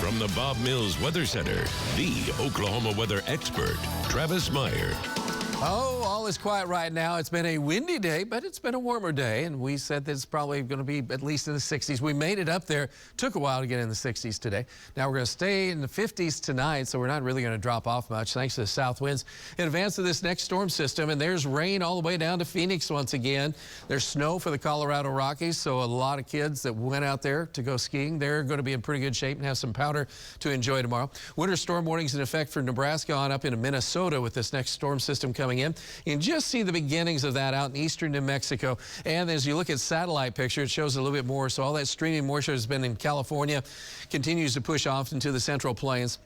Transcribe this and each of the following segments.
From the Bob Mills Weather Center, the Oklahoma weather expert, Travis Meyer. Oh, all is quiet right now. It's been a windy day, but it's been a warmer day, and we said that it's probably going to be at least in the 60s. We made it up there. Took a while to get in the 60s today. Now we're going to stay in the 50s tonight, so we're not really going to drop off much thanks to the south winds in advance of this next storm system. And there's rain all the way down to Phoenix once again. There's snow for the Colorado Rockies, so a lot of kids that went out there to go skiing, they're going to be in pretty good shape and have some powder to enjoy tomorrow. Winter storm warnings in effect for Nebraska on up into Minnesota with this next storm system coming in. You can just see the beginnings of that out in eastern New Mexico. And as you look at satellite picture, it shows a little bit more. So all that streaming moisture has been in California, continues to push off into the central plains.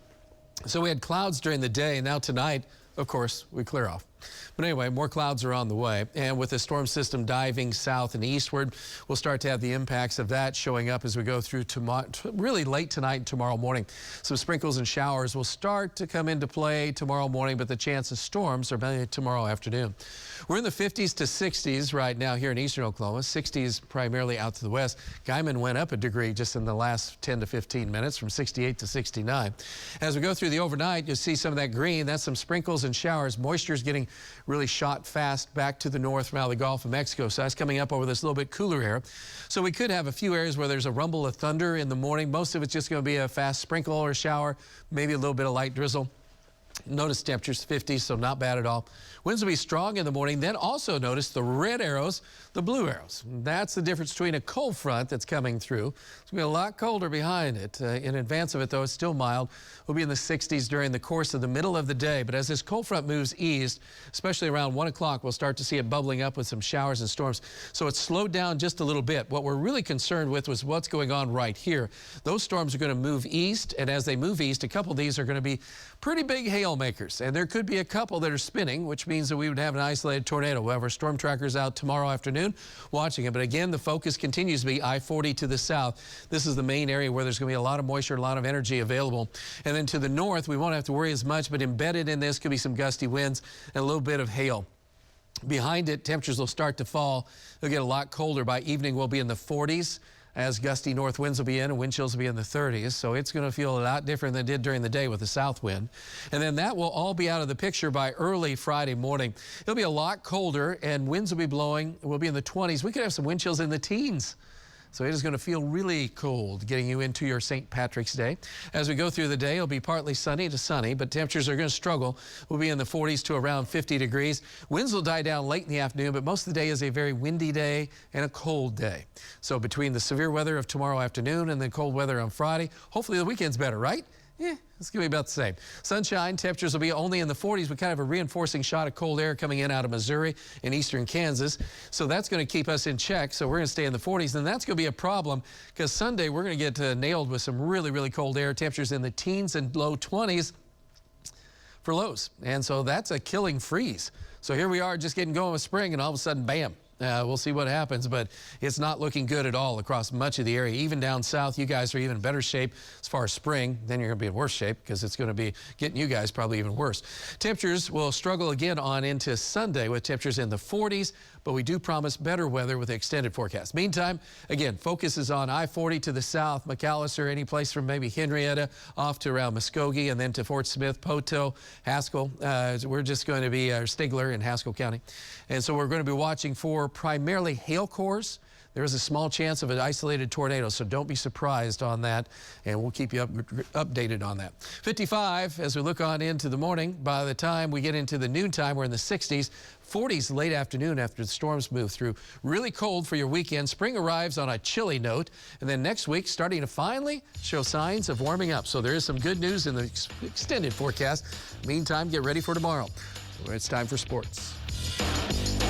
So we had clouds during the day. Now tonight, of course, we clear off. But anyway, more clouds are on the way. And with the storm system diving south and eastward, we'll start to have the impacts of that showing up as we go through really late tonight and tomorrow morning. Some sprinkles and showers will start to come into play tomorrow morning, but the chance of storms are mainly tomorrow afternoon. We're in the 50s to 60s right now here in eastern Oklahoma. 60s primarily out to the west. Guyman went up a degree just in the last 10 to 15 minutes from 68 to 69. As we go through the overnight, you'll see some of that green. That's some sprinkles and showers. Moisture is getting really shot fast back to the north from out of the Gulf of Mexico. So that's coming up over this little bit cooler air. So we could have a few areas where there's a rumble of thunder in the morning. Most of it's just going to be a fast sprinkle or shower, maybe a little bit of light drizzle. Notice temperatures 50, so not bad at all. Winds will be strong in the morning. Then also notice the red arrows, the blue arrows. That's the difference between a cold front that's coming through. It's going to be a lot colder behind it. In advance of it, though, it's still mild. We'll be in the 60s during the course of the middle of the day. But as this cold front moves east, especially around 1 o'clock, we'll start to see it bubbling up with some showers and storms. So it's slowed down just a little bit. What we're really concerned with was what's going on right here. Those storms are going to move east, and as they move east, a couple of these are going to be pretty big hail makers, and there could be a couple that are spinning, which means that we would have an isolated tornado. We'll have our storm trackers out tomorrow afternoon watching it. But again, the focus continues to be I-40 to the south. This is the main area where there's going to be a lot of moisture, a lot of energy available. And then to the north, we won't have to worry as much, but embedded in this could be some gusty winds and a little bit of hail. Behind it, temperatures will start to fall. They'll get a lot colder. By evening, we'll be in the 40s. As gusty north winds will be in and wind chills will be in the 30s. So it's going to feel a lot different than it did during the day with the south wind. And then that will all be out of the picture by early Friday morning. It'll be a lot colder and winds will be blowing. We'll be in the 20s. We could have some wind chills in the teens. So it is going to feel really cold getting you into your St. Patrick's Day. As we go through the day, it'll be partly sunny to sunny, but temperatures are going to struggle. We'll be in the 40s to around 50 degrees. Winds will die down late in the afternoon, but most of the day is a very windy day and a cold day. So between the severe weather of tomorrow afternoon and the cold weather on Friday, hopefully the weekend's better, right? Yeah, it's going to be about the same. Sunshine, temperatures will be only in the 40s. We kind of have a reinforcing shot of cold air coming in out of Missouri and eastern Kansas. So that's going to keep us in check. So we're going to stay in the 40s. And that's going to be a problem because Sunday we're going to get nailed with some really, really cold air. Temperatures in the teens and low 20s for lows. And so that's a killing freeze. So here we are just getting going with spring and all of a sudden, bam. We'll see what happens, but it's not looking good at all across much of the area. Even down south, you guys are even in better shape as far as spring. Then you're going to be in worse shape because it's going to be getting you guys probably even worse. Temperatures will struggle again on into Sunday with temperatures in the 40s, but we do promise better weather with the extended forecast. Meantime, again, focus is on I-40 to the south, McAllister, any place from maybe Henrietta off to around Muskogee and then to Fort Smith, Poteau, Haskell. We're just going to be Stigler in Haskell County. And so we're going to be watching for primarily hail cores. There is a small chance of an isolated tornado, so don't be surprised on that, and we'll keep you updated on that. 55 as we look on into the morning. By the time we get into the noontime, we're in the 60s. 40s late afternoon after the storms move through. Really cold for your weekend. Spring arrives on a chilly note, and then next week starting to finally show signs of warming up. So there is some good news in the extended forecast. Meantime, get ready for tomorrow. It's time for sports.